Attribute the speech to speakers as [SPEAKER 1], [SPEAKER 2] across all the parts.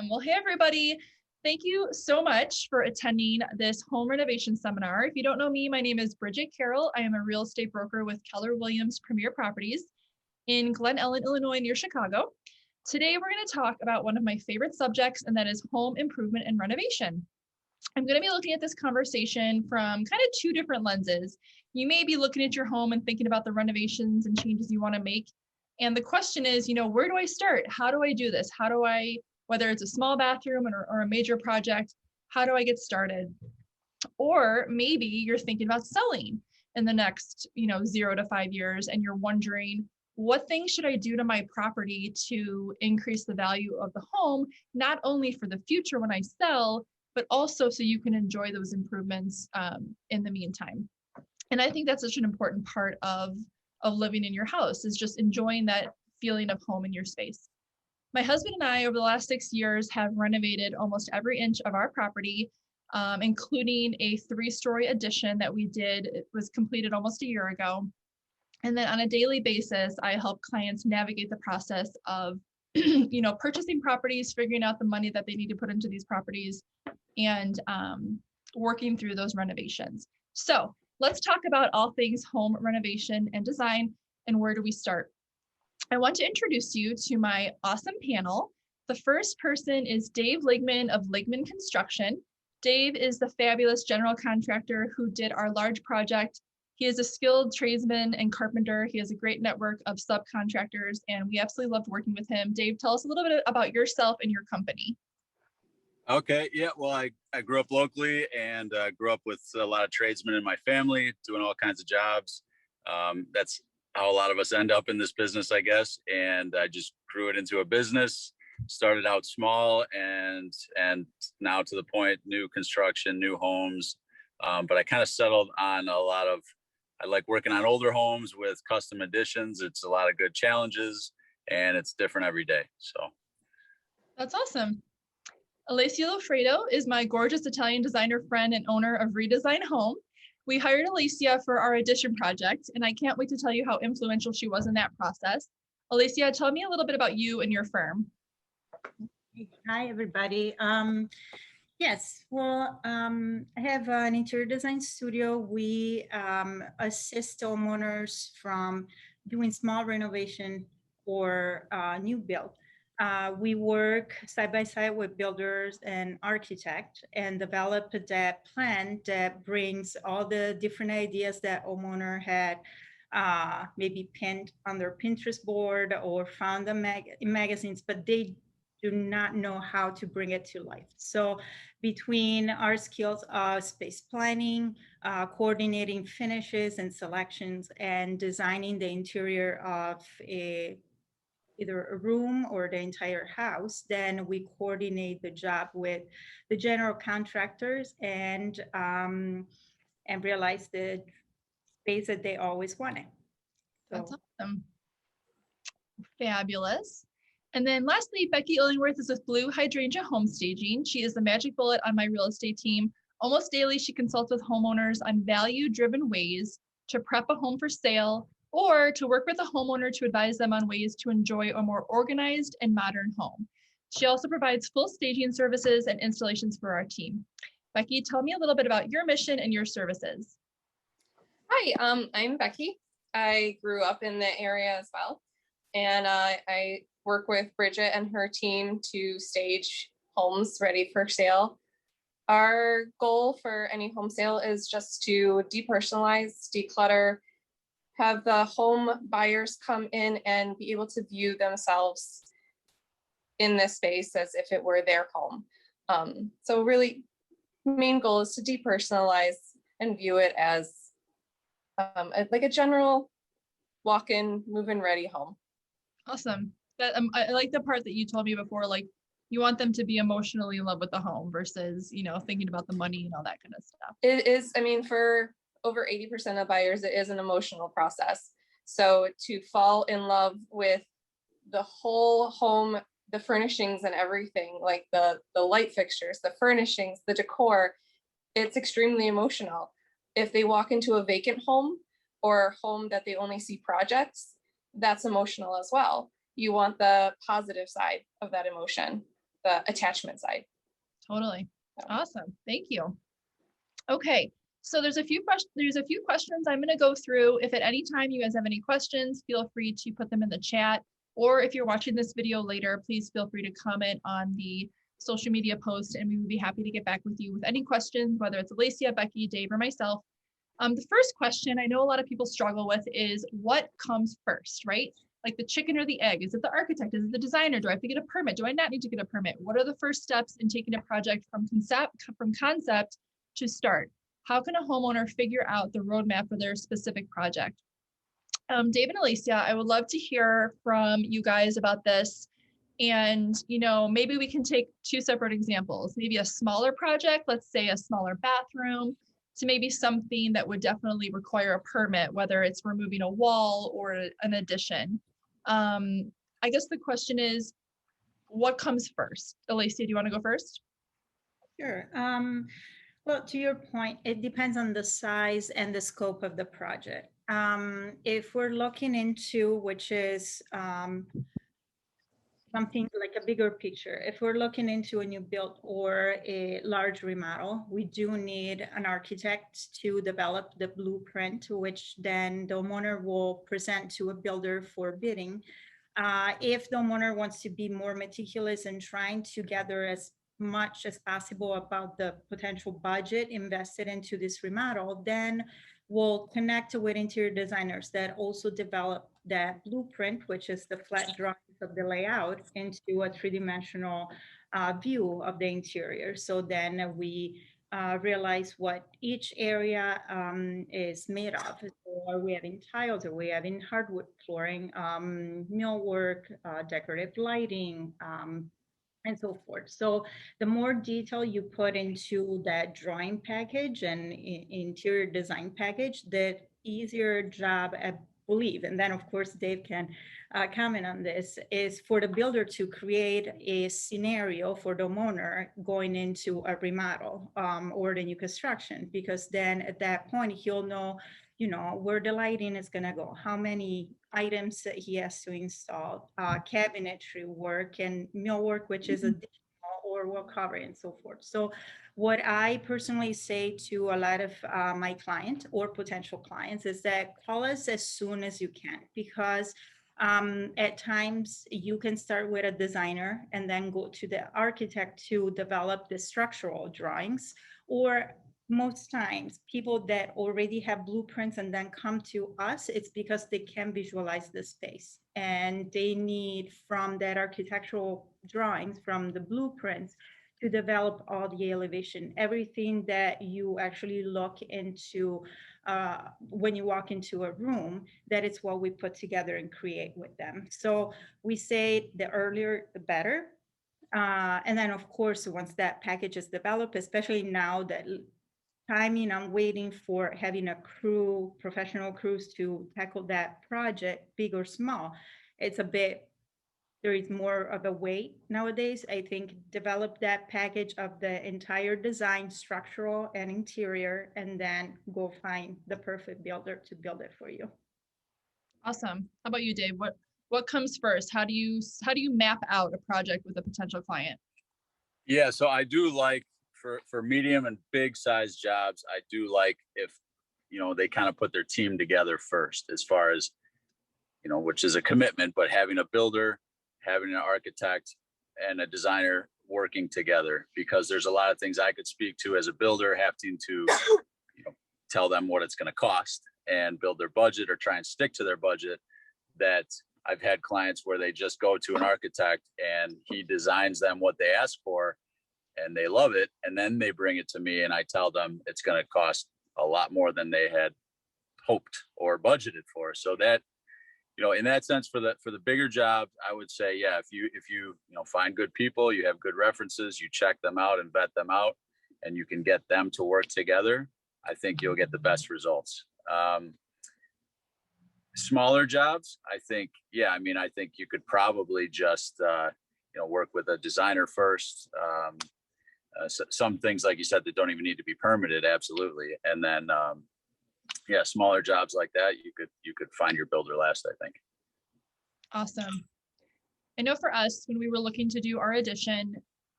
[SPEAKER 1] Well, hey, everybody. Thank you so much for attending this home renovation seminar. If you don't know me, my name is Bridget Carroll. I am a real estate broker with Keller Williams Premier Properties in Glen Ellen, Illinois, near Chicago. Today, we're going to talk about one of my favorite subjects, and that is home improvement and renovation. I'm going to be looking at this conversation from kind of two different lenses. You may be looking at your home and thinking about the renovations and changes you want to make. And the question is, where do I start? How do I do this? How do I, whether it's a small bathroom or a major project, how do I get started? Or maybe you're thinking about selling in the next, 0 to 5 years, and you're wondering, what things should I do to my property to increase the value of the home, not only for the future when I sell, but also so you can enjoy those improvements in the meantime. And I think that's such an important part of living in your house, is just enjoying that feeling of home in your space. My husband and I, over the last 6 years, have renovated almost every inch of our property, including a 3-story addition that we did. It was completed almost a year ago. And then on a daily basis, I help clients navigate the process of, purchasing properties, figuring out the money that they need to put into these properties, and working through those renovations. So let's talk about all things home renovation and design, and where do we start? I want to introduce you to my awesome panel. The first person is Dave Ligman of Ligman Construction. Dave is the fabulous general contractor who did our large project. He is a skilled tradesman and carpenter. He has a great network of subcontractors, and we absolutely loved working with him. Dave, tell us a little bit about yourself and your company.
[SPEAKER 2] Okay. Yeah. Well, I grew up locally and grew up with a lot of tradesmen in my family doing all kinds of jobs. That's how a lot of us end up in this business, I guess. And I just grew it into a business, started out small and now to the point, new construction, new homes. But I kind of settled on I like working on older homes with custom additions. It's a lot of good challenges and it's different every day. So.
[SPEAKER 1] That's awesome. Alessia Lofredo is my gorgeous Italian designer friend and owner of Redesign Home. We hired Alessia for our addition project, and I can't wait to tell you how influential she was in that process. Alessia, tell me a little bit about you and your firm.
[SPEAKER 3] Hi, everybody. Yes, well, I have an interior design studio. We assist homeowners from doing small renovation or new build. We work side by side with builders and architects and develop that plan that brings all the different ideas that homeowner had maybe pinned on their Pinterest board or found them in magazines, but they do not know how to bring it to life. So between our skills of space planning, coordinating finishes and selections, and designing the interior of either a room or the entire house, then we coordinate the job with the general contractors and realize the space that they always wanted. So.
[SPEAKER 1] That's awesome. Fabulous. And then lastly, Becky Ellingworth is with Blue Hydrangea Home Staging. She is the magic bullet on my real estate team. Almost daily, she consults with homeowners on value-driven ways to prep a home for sale, or to work with a homeowner to advise them on ways to enjoy a more organized and modern home. She also provides full staging services and installations for our team. Becky, tell me a little bit about your mission and your services.
[SPEAKER 4] Hi, I'm Becky. I grew up in the area as well, and I work with Bridget and her team to stage homes ready for sale. Our goal for any home sale is just to depersonalize, declutter, have the home buyers come in and be able to view themselves in this space as if it were their home. So really, main goal is to depersonalize and view it as like a general walk-in, move-in ready home.
[SPEAKER 1] Awesome. That I like the part that you told me before, like you want them to be emotionally in love with the home versus, thinking about the money and all that kind of stuff.
[SPEAKER 4] It is, for over 80% of buyers, it is an emotional process. So to fall in love with the whole home, the furnishings and everything, like the light fixtures, the furnishings, the decor, it's extremely emotional. If they walk into a vacant home or a home that they only see projects, that's emotional as well. You want the positive side of that emotion, the attachment side.
[SPEAKER 1] Totally.
[SPEAKER 4] So.
[SPEAKER 1] Awesome. Thank you. Okay. So there's a few questions I'm going to go through. If at any time you guys have any questions, feel free to put them in the chat. Or if you're watching this video later, please feel free to comment on the social media post, and we would be happy to get back with you with any questions, whether it's Alicia, Becky, Dave, or myself. The first question I know a lot of people struggle with is what comes first, right? Like the chicken or the egg? Is it the architect? Is it the designer? Do I have to get a permit? Do I not need to get a permit? What are the first steps in taking a project from concept to start? How can a homeowner figure out the roadmap for their specific project? Dave and Alicia, I would love to hear from you guys about this. And, maybe we can take two separate examples, maybe a smaller project, let's say a smaller bathroom, to maybe something that would definitely require a permit, whether it's removing a wall or an addition. I guess the question is, what comes first? Alicia, do you want to go first?
[SPEAKER 3] Sure. Well, to your point, it depends on the size and the scope of the project. If we're looking into, which is something like a bigger picture, if we're looking into a new build or a large remodel, we do need an architect to develop the blueprint, which then the homeowner will present to a builder for bidding. If the homeowner wants to be more meticulous and trying to gather as much as possible about the potential budget invested into this remodel, then we'll connect with interior designers that also develop that blueprint, which is the flat drawings of the layout, into a three-dimensional view of the interior. So then we realize what each area is made of. So are we having tiles? Are we having hardwood flooring, millwork, decorative lighting, and so forth. So the more detail you put into that drawing package and interior design package, the easier job, I believe, and then of course Dave can comment on this, is for the builder to create a scenario for the homeowner going into a remodel or the new construction, because then at that point he'll know, where the lighting is going to go, how many items that he has to install, cabinetry work and millwork, which is additional or will cover and so forth. So what I personally say to a lot of my client or potential clients is that call us as soon as you can, because at times you can start with a designer and then go to the architect to develop the structural drawings, or most times people that already have blueprints and then come to us, it's because they can visualize the space and they need from that architectural drawings, from the blueprints, to develop all the elevation, everything that you actually look into when you walk into a room. That is what we put together and create with them. So we say the earlier the better. And then of course, once that package is developed, especially now that timing, I'm waiting for having a crew, professional crews to tackle that project, big or small. It's a bit, there is more of a weight nowadays. I think develop that package of the entire design, structural and interior, and then go find the perfect builder to build it for you.
[SPEAKER 1] Awesome. How about you, Dave? What comes first? How do you map out a project with a potential client?
[SPEAKER 2] Yeah, so I do like for medium and big size jobs, I do like if, they kind of put their team together first, as far as, which is a commitment, but having a builder, having an architect and a designer working together, because there's a lot of things I could speak to as a builder, having to, tell them what it's going to cost and build their budget or try and stick to their budget, that I've had clients where they just go to an architect and he designs them what they ask for and they love it. And then they bring it to me and I tell them it's going to cost a lot more than they had hoped or budgeted for. So that, in that sense, for the bigger jobs, I would say, yeah, if you find good people, you have good references, you check them out and vet them out, and you can get them to work together, I think you'll get the best results. Smaller jobs, I think, I think you could probably just, work with a designer first. Some things, like you said, that don't even need to be permitted, absolutely. And then, smaller jobs like that, you could find your builder last, I think.
[SPEAKER 1] Awesome. I know for us, when we were looking to do our addition,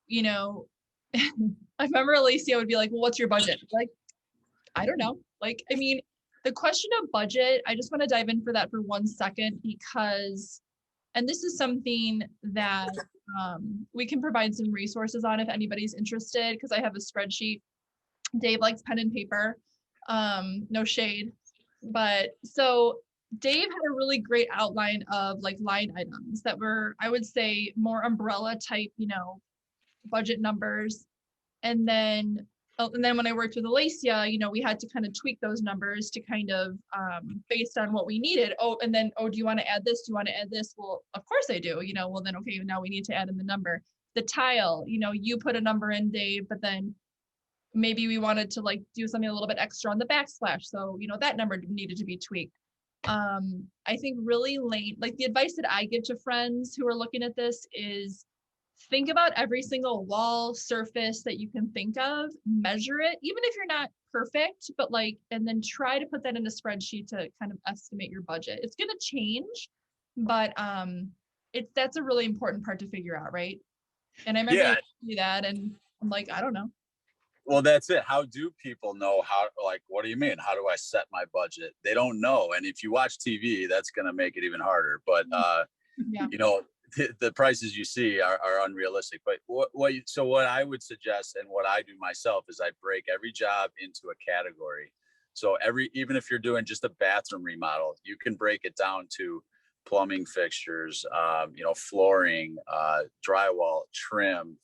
[SPEAKER 1] you know, I remember Alicia would be like, well, what's your budget? Like, I don't know. Like, I mean, the question of budget, I just want to dive in for that for 1 second because, and this is something that we can provide some resources on if anybody's interested, because I have a spreadsheet. Dave likes pen and paper, no shade. But so Dave had a really great outline of like line items that were, I would say, more umbrella type, budget numbers. And then when I worked with Alacia, we had to kind of tweak those numbers to kind of based on what we needed. Oh, and then, do you want to add this? Do you want to add this? Well, of course I do, well then, okay, now we need to add in the number. The tile, you put a number in, Dave, but then maybe we wanted to like do something a little bit extra on the backsplash. So, that number needed to be tweaked. I think really late, like the advice that I give to friends who are looking at this is think about every single wall surface that you can think of, measure it, even if you're not perfect, but like, and then try to put that in a spreadsheet to kind of estimate your budget. It's going to change, but that's a really important part to figure out, right? And I remember you do that, and I'm like, I don't know.
[SPEAKER 2] Well, that's it. How do people know what do you mean? How do I set my budget? They don't know. And if you watch TV, that's going to make it even harder. But,
[SPEAKER 1] Yeah.
[SPEAKER 2] The prices you see are unrealistic. But what I would suggest and what I do myself is I break every job into a category. So even if you're doing just a bathroom remodel, you can break it down to plumbing fixtures, flooring, drywall, trim,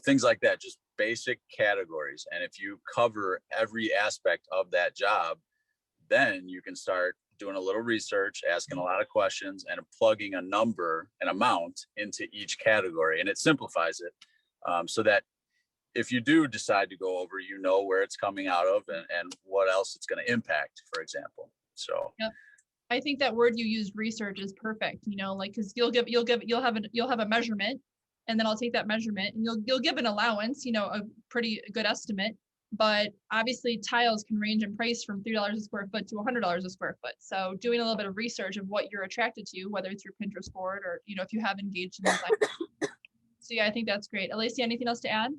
[SPEAKER 2] things like that, just basic categories. And if you cover every aspect of that job, then you can start doing a little research, asking a lot of questions, and plugging a number, an amount into each category. And it simplifies it so that if you do decide to go over, where it's coming out of and what else it's going to impact, for example. So
[SPEAKER 1] yep. I think that word you used, research, is perfect, because you'll have a measurement, and then I'll take that measurement and you'll give an allowance, a pretty good estimate. But obviously tiles can range in price from $3 a square foot to $100 a square foot. So doing a little bit of research of what you're attracted to, whether it's your Pinterest board or, if you have engaged in design. So yeah, I think that's great. Alicia, anything else to add?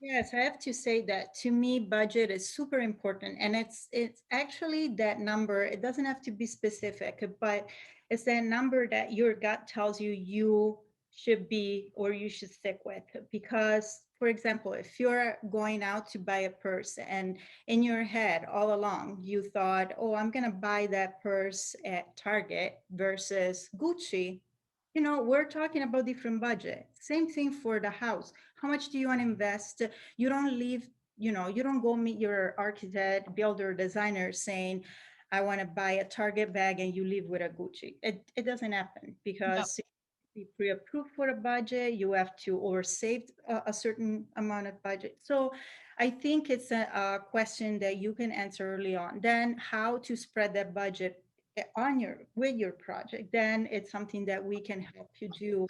[SPEAKER 3] Yes, I have to say that to me, budget is super important. And it's actually that number. It doesn't have to be specific, but it's that number that your gut tells you should be or you should stick with. Because, for example, if you're going out to buy a purse and in your head all along you thought, oh, I'm going to buy that purse at Target versus Gucci, we're talking about different budget. Same thing for the house. How much do you want to invest? You don't leave, you don't go meet your architect, builder, designer saying, I want to buy a Target bag, and you leave with a Gucci. It doesn't happen because be pre-approved for a budget, you have to or save a certain amount of budget. So I think it's a question that you can answer early on. Then how to spread that budget with your project, then it's something that we can help you do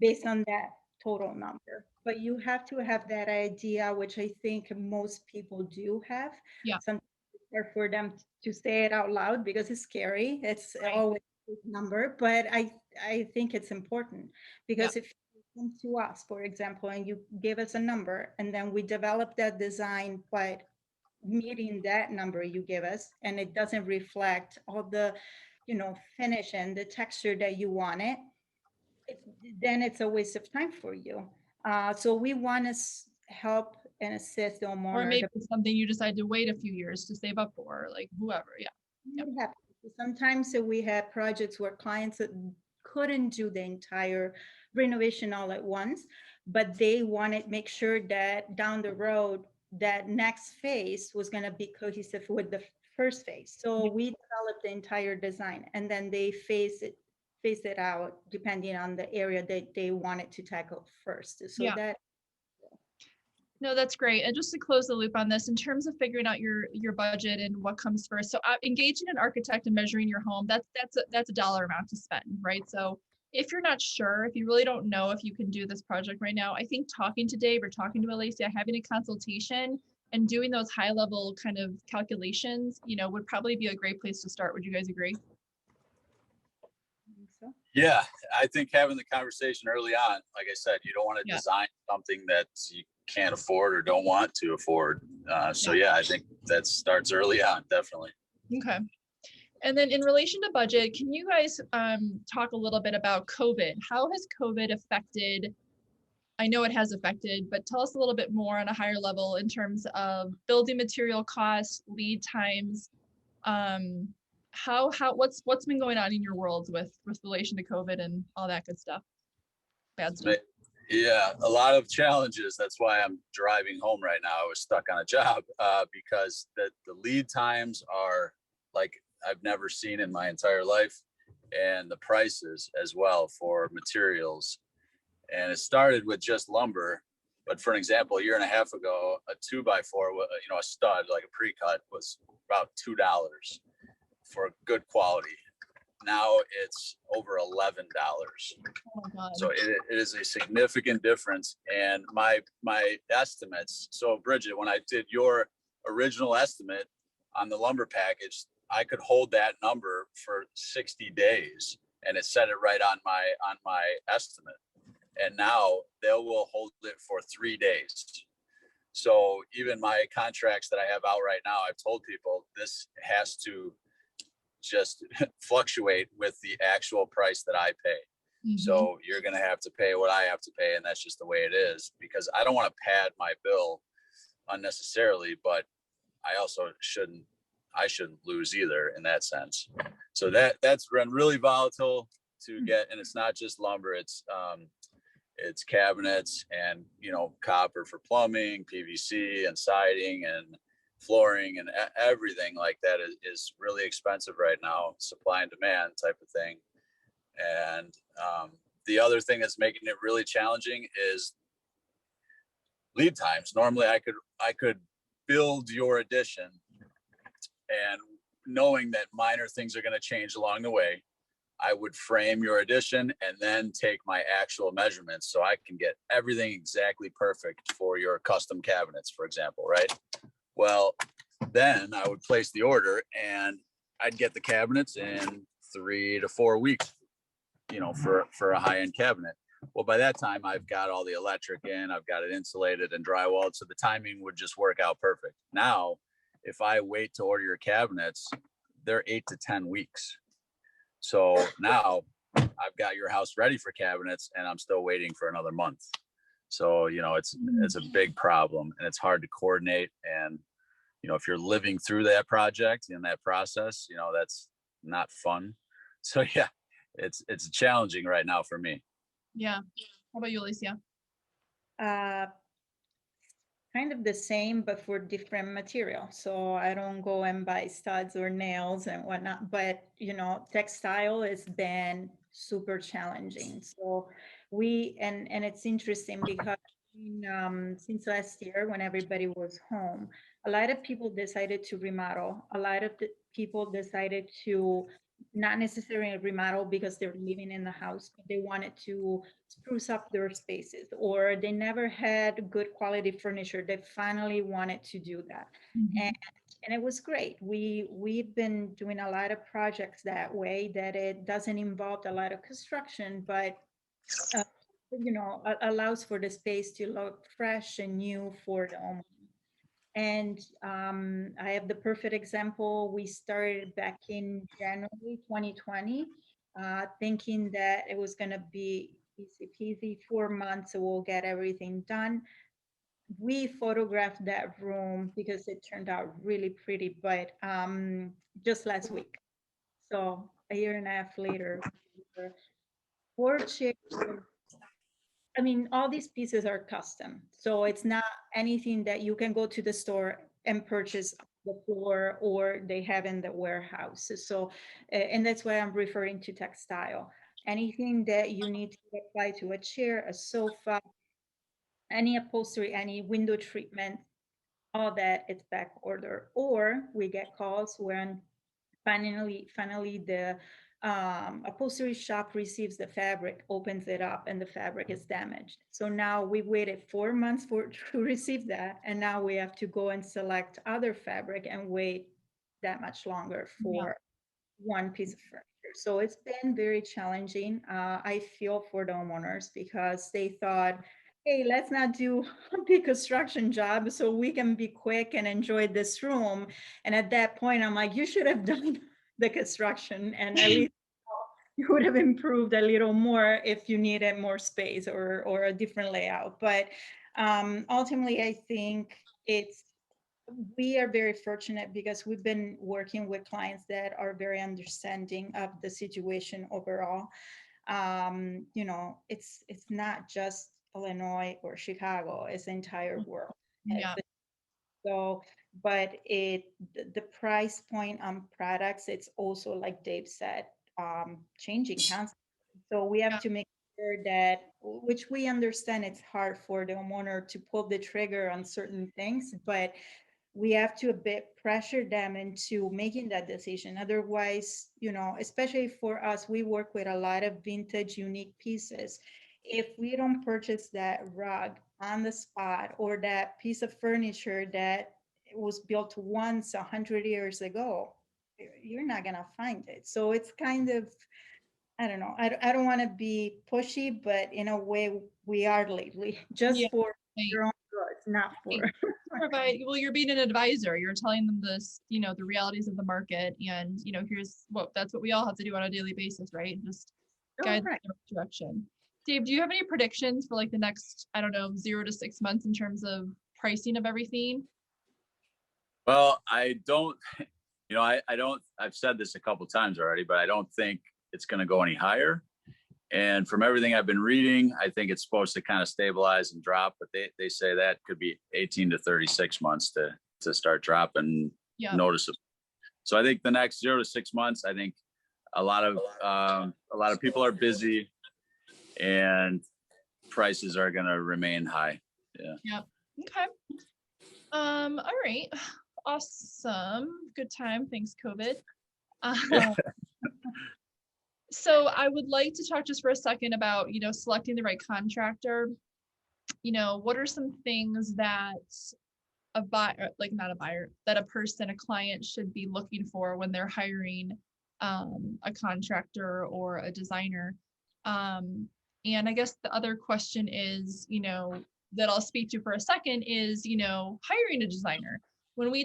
[SPEAKER 3] based on that total number. But you have to have that idea, which I think most people do have.
[SPEAKER 1] Yeah.
[SPEAKER 3] Sometimes it's hard for them to say it out loud because it's scary. It's always a big number, but I think it's important because if you come to us, for example, and you give us a number and then we develop that design, but meeting that number you give us and it doesn't reflect all the finish and the texture that you want then it's a waste of time for you. So we want to help and assist the homeowner.
[SPEAKER 1] Or maybe it's something you decide to wait a few years to save up for, like whoever.
[SPEAKER 3] Yep. Sometimes we have projects where clients couldn't do the entire renovation all at once, but they wanted to make sure that down the road that next phase was going to be cohesive with the first phase. So we developed the entire design and then they phase it out depending on the area that they wanted to tackle first. So
[SPEAKER 1] no, that's great. And just to close the loop on this, in terms of figuring out your budget and what comes first. So engaging an architect and measuring your home, that's a dollar amount to spend, right? So if you're not sure, if you really don't know if you can do this project right now, I think talking to Dave or talking to Alicia, having a consultation and doing those high level kind of calculations, would probably be a great place to start. Would you guys agree?
[SPEAKER 3] I think so.
[SPEAKER 2] Yeah, I think having the conversation early on, like I said, you don't want to
[SPEAKER 1] Yeah.
[SPEAKER 2] design something that you can't afford or don't want to afford. So yeah, I think that starts early on, definitely.
[SPEAKER 1] Okay. And then in relation to budget, can you guys talk a little bit about COVID? How has COVID affected, I know it has affected, but tell us a little bit more on a higher level in terms of building material costs, lead times, what's been going on in your worlds with relation to COVID and all that good stuff, bad stuff.
[SPEAKER 2] Yeah, a lot of challenges. That's why I'm driving home right now. I was stuck on a job because the lead times are like I've never seen in my entire life, and the prices as well for materials. And it started with just lumber, but for an example, a year and a half ago, a 2x4, a stud like a pre-cut was about $2 for good quality. Now it's over $11.
[SPEAKER 1] Oh my God.
[SPEAKER 2] So it is a significant difference. And my estimates. So Bridget, when I did your original estimate on the lumber package, I could hold that number for 60 days, and it set it right on my estimate. And now they will hold it for 3 days. So even my contracts that I have out right now, I've told people this has to just fluctuate with the actual price that I pay.
[SPEAKER 1] Mhm.
[SPEAKER 2] So you're going to have to pay what I have to pay. And that's just the way it is, because I don't want to pad my bill unnecessarily, but I also shouldn't lose either in that sense. So that's been really volatile to get. And it's not just lumber, it's cabinets and, copper for plumbing, PVC and siding and flooring and everything like that is really expensive right now, supply and demand type of thing. And the other thing that's making it really challenging is lead times. Normally I could build your addition and knowing that minor things are going to change along the way, I would frame your addition and then take my actual measurements so I can get everything exactly perfect for your custom cabinets, for example, right? Well, then I would place the order and I'd get the cabinets in 3 to 4 weeks, for a high-end cabinet. Well, by that time, I've got all the electric in, I've got it insulated and drywalled, so the timing would just work out perfect. Now, if I wait to order your cabinets, they're 8 to 10 weeks. So now I've got your house ready for cabinets and I'm still waiting for another month. So, it's a big problem and it's hard to coordinate. And, if you're living through that project and that process, that's not fun. So yeah, it's challenging right now for me.
[SPEAKER 1] Yeah. How about you, Alicia?
[SPEAKER 3] Kind of the same, but for different material. So I don't go and buy studs or nails and whatnot, but textile has been super challenging. So and it's interesting because since last year, when everybody was home, a lot of people decided to remodel. A lot of the people decided to not necessarily remodel because they're living in the house, but they wanted to spruce up their spaces, or they never had good quality furniture. They finally wanted to do that.
[SPEAKER 1] Mhm.
[SPEAKER 3] And it was great. We've been doing a lot of projects that way, that it doesn't involve a lot of construction, but allows for the space to look fresh and new for the owner. And I have the perfect example. We started back in January 2020, thinking that it was going to be easy peasy, 4 months, so we'll get everything done. We photographed that room because it turned out really pretty, but just last week. So a year and a half later, 4 chairs. I mean, all these pieces are custom. So it's not anything that you can go to the store and purchase the floor or they have in the warehouse. So, and that's why I'm referring to textile. Anything that you need to apply to a chair, a sofa, any upholstery, any window treatment, all that, it's back order. Or we get calls when finally the upholstery shop receives the fabric, opens it up, and the fabric is damaged. So now we waited 4 months to receive that, and now we have to go and select other fabric and wait that much longer
[SPEAKER 1] Yeah.
[SPEAKER 3] for one piece of furniture. So it's been very challenging. I feel for the homeowners because they thought, hey, let's not do a big construction job so we can be quick and enjoy this room. And at that point, I'm like, you should have done the construction and at least you would have improved a little more if you needed more space or a different layout. But ultimately, I think we are very fortunate because we've been working with clients that are very understanding of the situation overall. It's not just Illinois or Chicago, it's the entire world.
[SPEAKER 1] Yeah.
[SPEAKER 3] So, but the price point on products, it's also like Dave said, changing constantly. So we have
[SPEAKER 1] Yeah.
[SPEAKER 3] to make sure that, which we understand it's hard for the homeowner to pull the trigger on certain things, but we have to a bit pressure them into making that decision. Otherwise, especially for us, we work with a lot of vintage, unique pieces. If we don't purchase that rug on the spot or that piece of furniture that was built once 100 years ago, you're not gonna find it. So it's kind of, I don't know. I don't want to be pushy, but in a way we are lately, just
[SPEAKER 1] Yeah.
[SPEAKER 3] for
[SPEAKER 1] Right.
[SPEAKER 3] your own good, not for.
[SPEAKER 1] Provide, well, you're being an advisor, you're telling them this, the realities of the market, and that's what we all have to do on a daily basis, right? Just
[SPEAKER 3] Oh,
[SPEAKER 1] guide them
[SPEAKER 3] right.
[SPEAKER 1] in the right direction. Dave, do you have any predictions for like the next, I don't know, 0 to 6 months in terms of pricing of everything?
[SPEAKER 2] Well, I don't, I don't, I've said this a couple times already, but I don't think it's going to go any higher. And from everything I've been reading, I think it's supposed to kind of stabilize and drop, but they say that could be 18 to 36 months to start dropping
[SPEAKER 1] Yeah.
[SPEAKER 2] noticeably. So I think the next 0 to 6 months, I think a lot of people are busy and prices are going to remain high. Yeah.
[SPEAKER 1] Yep. Okay. All right. Awesome. Good time. Thanks, COVID. So I would like to talk just for a second about, selecting the right contractor. What are some things that a buyer, like not a buyer, that a person, a client should be looking for when they're hiring a contractor or a designer? And I guess the other question is, that I'll speak to for a second is, hiring a designer. When we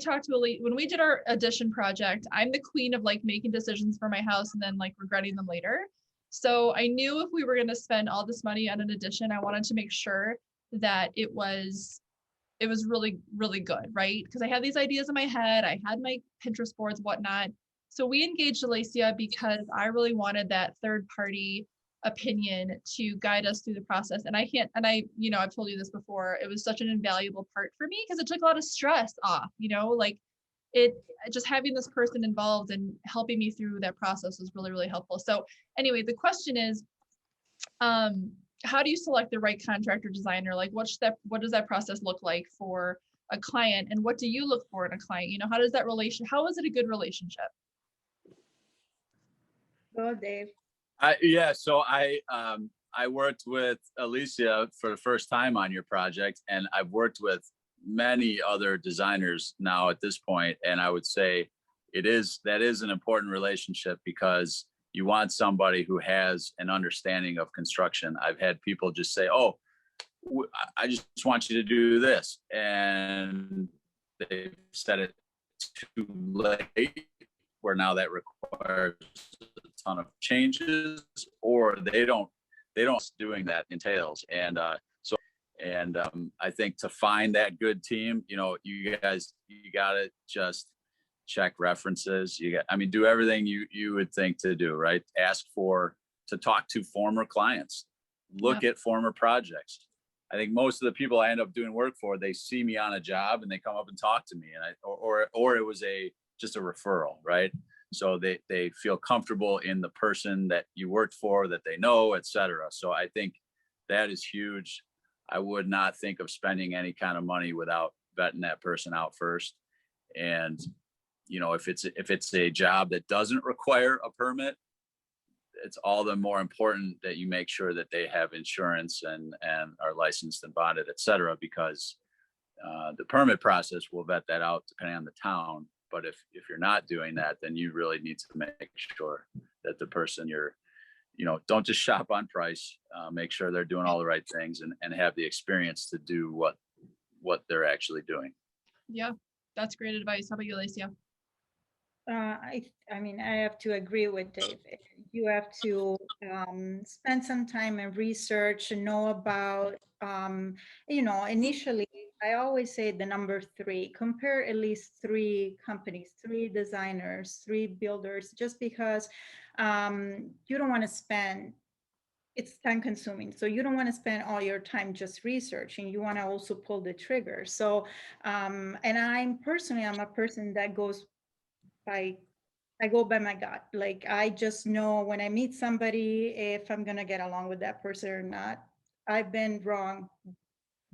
[SPEAKER 1] when we did our addition project, I'm the queen of like making decisions for my house and then like regretting them later. So I knew if we were going to spend all this money on an addition, I wanted to make sure that it was really, really good, right? Because I had these ideas in my head. I had my Pinterest boards, whatnot. So we engaged Alacia because I really wanted that third party opinion to guide us through the process. And I've told you this before, it was such an invaluable part for me because it took a lot of stress off, like it just having this person involved and helping me through that process was really, really helpful. So anyway, the question is, how do you select the right contractor designer? Like what does that process look like for a client, and what do you look for in a client? How is it a good relationship?
[SPEAKER 3] Go, Dave.
[SPEAKER 2] So I worked with Alicia for the first time on your project, and I've worked with many other designers now at this point, and I would say that is an important relationship because you want somebody who has an understanding of construction. I've had people just say, "Oh, I just want you to do this," and they've said it too late, where now that requires a ton of changes, or they don't doing that entails. And I think to find that good team, you got to just check references. Do everything you would think to do, right? To talk to former clients, look at former projects. I think most of the people I end up doing work for, they see me on a job and they come up and talk to me, and or it was just a referral, right? So they feel comfortable in the person that you worked for, that they know, et cetera. So I think that is huge. I would not think of spending any kind of money without vetting that person out first. And, if it's a job that doesn't require a permit, it's all the more important that you make sure that they have insurance and are licensed and bonded, et cetera, because the permit process will vet that out depending on the town. But if you're not doing that, then you really need to make sure that the person you're, don't just shop on price. Make sure they're doing all the right things and have the experience to do what they're actually doing.
[SPEAKER 1] Yeah, that's great advice. How about you, Alicia?
[SPEAKER 3] I mean, I have to agree with Dave. You have to spend some time and research and know about, initially, I always say the number 3, compare at least 3 companies, 3 designers, 3 builders, just because you don't want to spend, it's time consuming. So you don't want to spend all your time just researching. You want to also pull the trigger. So, and I'm a person that goes by, I go by my gut. Like, I just know when I meet somebody if I'm gonna get along with that person or not. I've been wrong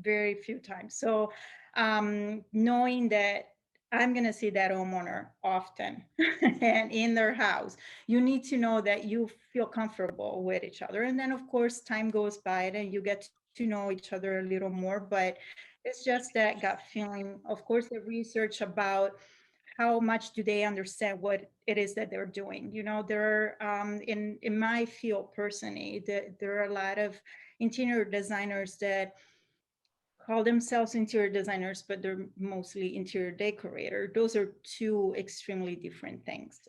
[SPEAKER 3] very few times. So knowing that I'm gonna see that homeowner often and in their house, you need to know that you feel comfortable with each other. And then of course time goes by and you get to know each other a little more, but it's just that gut feeling. Of course, the research about how much do they understand what it is that they're doing. There are in my field personally, there are a lot of interior designers that call themselves interior designers, but they're mostly interior decorator. Those are 2 extremely different things.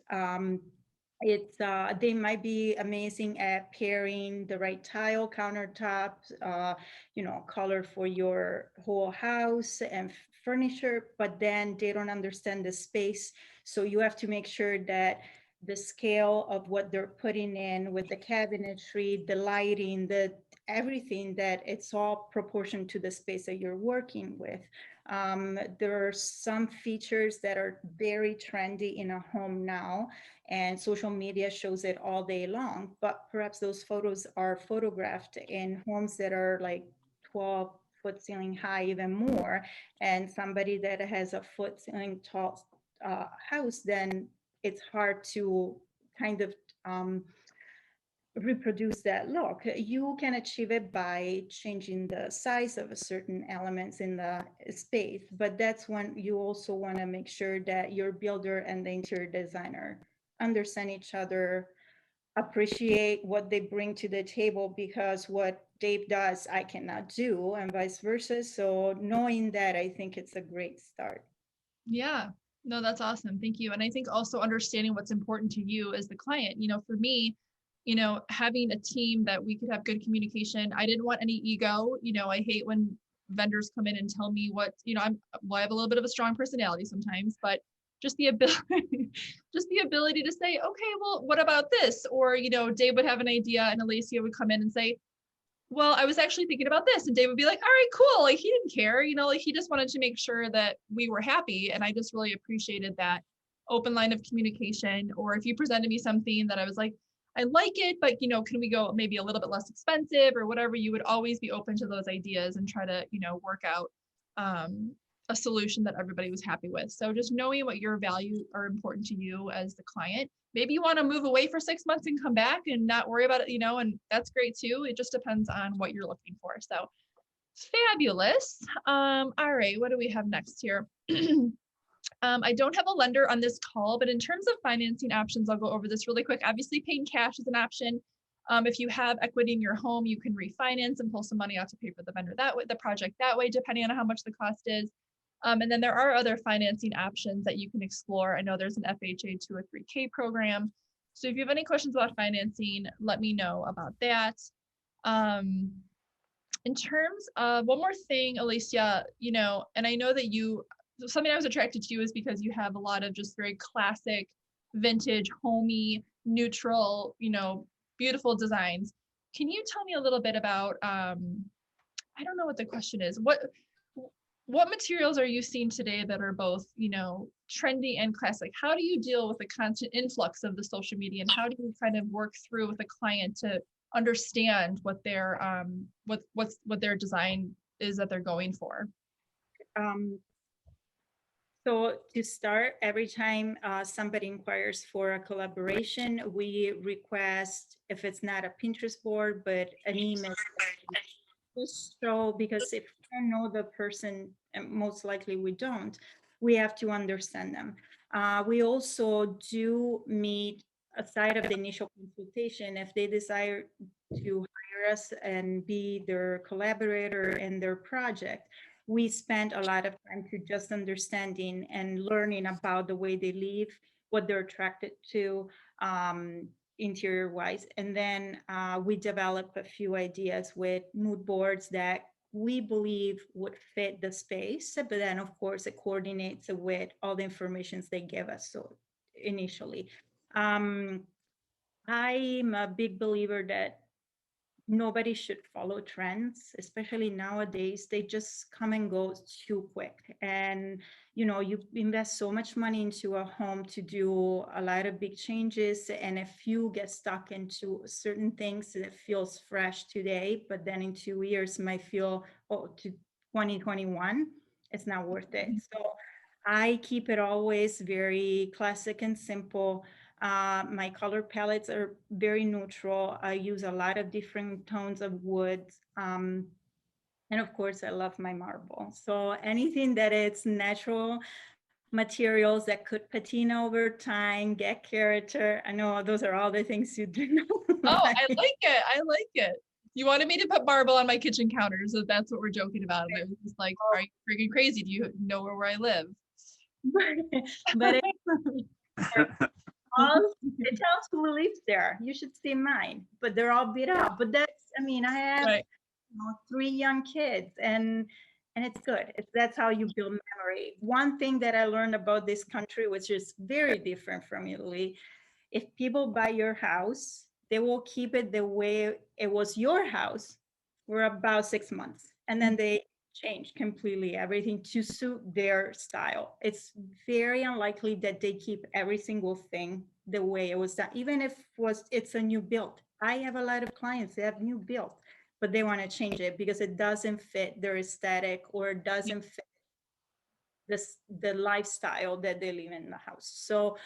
[SPEAKER 3] They might be amazing at pairing the right tile, countertops, color for your whole house and furniture, but then they don't understand the space. So you have to make sure that the scale of what they're putting in with the cabinetry, the lighting, everything, that it's all proportioned to the space that you're working with. There are some features that are very trendy in a home now, and social media shows it all day long, but perhaps those photos are photographed in homes that are like 12-foot ceiling high, even more, and somebody that has a foot ceiling tall house, then it's hard to kind of reproduce that look. You can achieve it by changing the size of a certain elements in the space, but that's when you also want to make sure that your builder and the interior designer understand each other, appreciate what they bring to the table, because what Dave does, I cannot do, and vice versa. So knowing that, I think it's a great start.
[SPEAKER 1] Yeah, no, that's awesome. Thank you. And I think also understanding what's important to you as the client. For me, having a team that we could have good communication. I didn't want any ego. I hate when vendors come in and tell me what, I have a little bit of a strong personality sometimes, but just the ability, just the ability to say, okay, well, what about this? Or, Dave would have an idea and Alicia would come in and say, well, I was actually thinking about this. And Dave would be like, all right, cool. Like, he didn't care, he just wanted to make sure that we were happy. And I just really appreciated that open line of communication. Or if you presented me something that I was like, I like it, but can we go maybe a little bit less expensive or whatever, you would always be open to those ideas and try to, work out a solution that everybody was happy with. So just knowing what your values are important to you as the client. Maybe you want to move away for 6 months and come back and not worry about it, and that's great too. It just depends on what you're looking for. So fabulous. All right, what do we have next here? I don't have a lender on this call, but in terms of financing options, I'll go over this really quick. Obviously, paying cash is an option. If you have equity in your home, you can refinance and pull some money out to pay for the vendor that way, the project that way, depending on how much the cost is. And then there are other financing options that you can explore. I know there's an FHA 203K program. So if you have any questions about financing, let me know about that. In terms of one more thing, Alicia, and I know that something I was attracted to you is because you have a lot of just very classic, vintage, homey, neutral, beautiful designs. Can you tell me a little bit about, I don't know what the question is. What materials are you seeing today that are both, trendy and classic? How do you deal with the constant influx of the social media, and how do you kind of work through with a client to understand what their what their design is that they're going for?
[SPEAKER 3] So to start, every time somebody inquires for a collaboration, we request, if it's not a Pinterest board, but an email. Just show, because if we don't know the person, and most likely we don't, we have to understand them. We also do meet aside of the initial consultation, if they desire to hire us and be their collaborator in their project, we spend a lot of time to just understanding and learning about the way they live, what they're attracted to, interior wise. And then we develop a few ideas with mood boards that we believe would fit the space, but then of course it coordinates with all the information they give us. So initially, I'm a big believer that nobody should follow trends, especially nowadays. They just come and go too quick. And, you know, you invest so much money into a home to do a lot of big changes. And if you get stuck into certain things that feels fresh today, but then in 2 years might feel, oh, to 2021, it's not worth it. So I keep it always very classic and simple. My color palettes are very neutral. I use a lot of different tones of woods. And of course, I love my marble. So anything that is natural materials that could patina over time, get character. I know those are all the things you do know.
[SPEAKER 1] Oh, I like it. I like it. You wanted me to put marble on my kitchen counters, so that's what we're joking about. And I was just like, are you freaking crazy? Do you know where I live?
[SPEAKER 3] But it tells who lives there. You should see mine, but they're all beat up. But that's, I mean, I have
[SPEAKER 1] Right.
[SPEAKER 3] 3 young kids, and it's good. That's how you build memory. One thing that I learned about this country, which is very different from Italy, if people buy your house, they will keep it the way it was your house for about 6 months, and then they change completely everything to suit their style. It's very unlikely that they keep every single thing the way it was done, even if it's a new build. I have a lot of clients that have new build, but they want to change it because it doesn't fit their aesthetic or it doesn't fit the lifestyle that they live in the house. So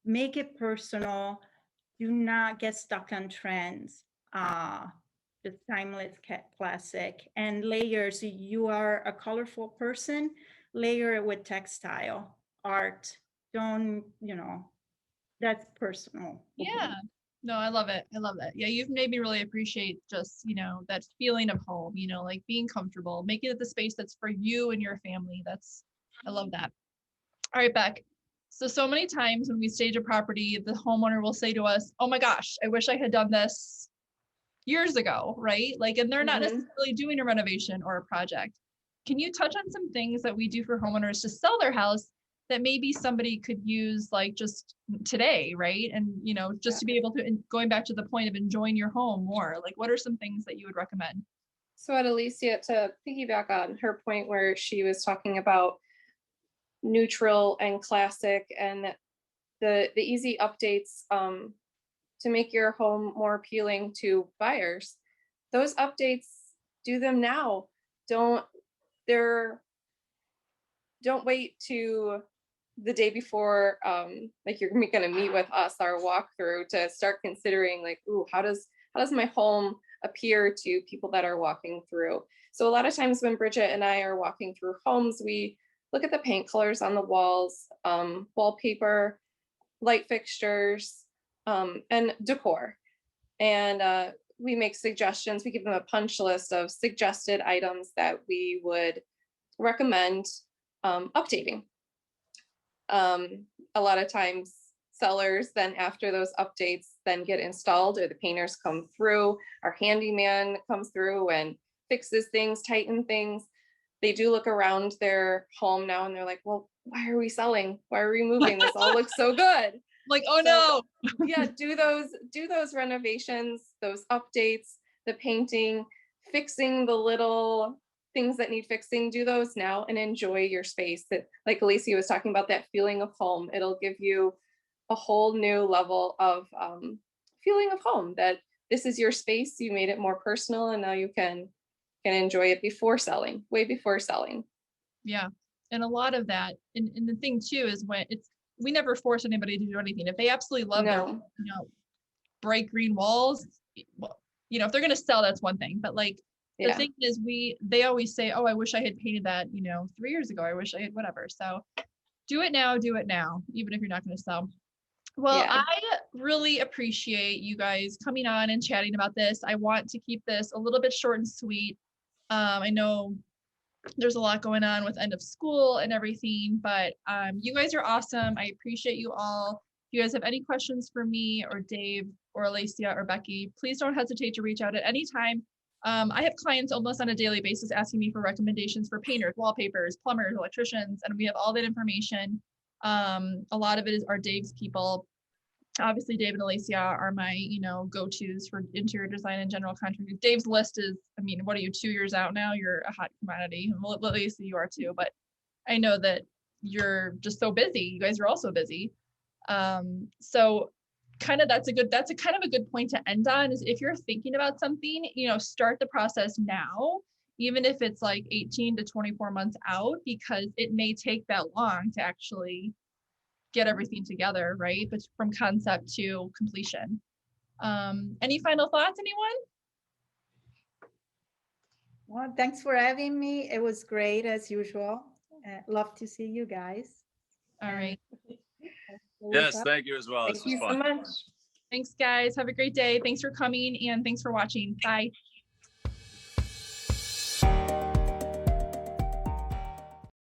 [SPEAKER 3] make it personal. Do not get stuck on trends. Just timeless, classic, and layers. You are a colorful person, layer it with textile, art. Don't, that's personal.
[SPEAKER 1] Yeah. No, I love it. I love that. Yeah, you've made me really appreciate just, that feeling of home, like being comfortable, making it the space that's for you and your family. I love that. All right, Beck. So many times when we stage a property, the homeowner will say to us, oh my gosh, I wish I had done this years ago, right? Like, and they're not necessarily doing a renovation or a project. Can you touch on some things that we do for homeowners to sell their house that maybe somebody could use like just today, right? And, just to be able to, going back to the point of enjoying your home more, like what are some things that you would recommend?
[SPEAKER 4] So at Alicia, to piggyback on her point where she was talking about neutral and classic and the easy updates to make your home more appealing to buyers, those updates, do them now. Don't wait to the day before, like you're going to meet with us, our walkthrough, to start considering like, ooh, how does my home appear to people that are walking through? So a lot of times when Bridget and I are walking through homes, we look at the paint colors on the walls, wallpaper, light fixtures, and decor. And we make suggestions. We give them a punch list of suggested items that we would recommend updating. A lot of times sellers then, after those updates then get installed or the painters come through, our handyman comes through and fixes things, tighten things, they do look around their home now and they're like, well, why are we selling? Why are we moving? This all looks so good.
[SPEAKER 1] Like, oh no.
[SPEAKER 4] Yeah, do those renovations, those updates, the painting, fixing the little things that need fixing, do those now and enjoy your space. That, like Alicia was talking about, that feeling of home, it'll give you a whole new level of feeling of home, that this is your space, you made it more personal, and now you can enjoy it before selling, way before selling.
[SPEAKER 1] Yeah. And a lot of that, and the thing too is we never force anybody to do anything. If they absolutely love their, bright green walls, well, if they're going to sell, that's one thing. But like the thing is, they always say, oh, I wish I had painted that, 3 years ago. I wish I had whatever. So do it now, even if you're not going to sell. Well,
[SPEAKER 4] Yeah.
[SPEAKER 1] I really appreciate you guys coming on and chatting about this. I want to keep this a little bit short and sweet. I know there's a lot going on with end of school and everything, but you guys are awesome. I appreciate you all. If you guys have any questions for me or Dave or Alicia or Becky, please don't hesitate to reach out at any time. I have clients almost on a daily basis asking me for recommendations for painters, wallpapers, plumbers, electricians, and we have all that information. A lot of it are Dave's people. Obviously, Dave and Alicia are my, go-tos for interior design and general contracting. Dave's list is, I mean, what are you, 2 years out now? You're a hot commodity. Well, Alicia, you are too, but I know that you're just so busy. You guys are also busy. So kind of that's a kind of a good point to end on, is if you're thinking about something, start the process now, even if it's like 18 to 24 months out, because it may take that long to actually get everything together, right? But from concept to completion. Any final thoughts, anyone?
[SPEAKER 3] Well, thanks for having me. It was great as usual. Love to see you guys.
[SPEAKER 1] All right.
[SPEAKER 2] Yes, thank you as well.
[SPEAKER 4] Thank
[SPEAKER 2] This was
[SPEAKER 4] you so
[SPEAKER 2] fun.
[SPEAKER 4] much.
[SPEAKER 1] Thanks, guys. Have a great day. Thanks for coming and thanks for watching. Bye.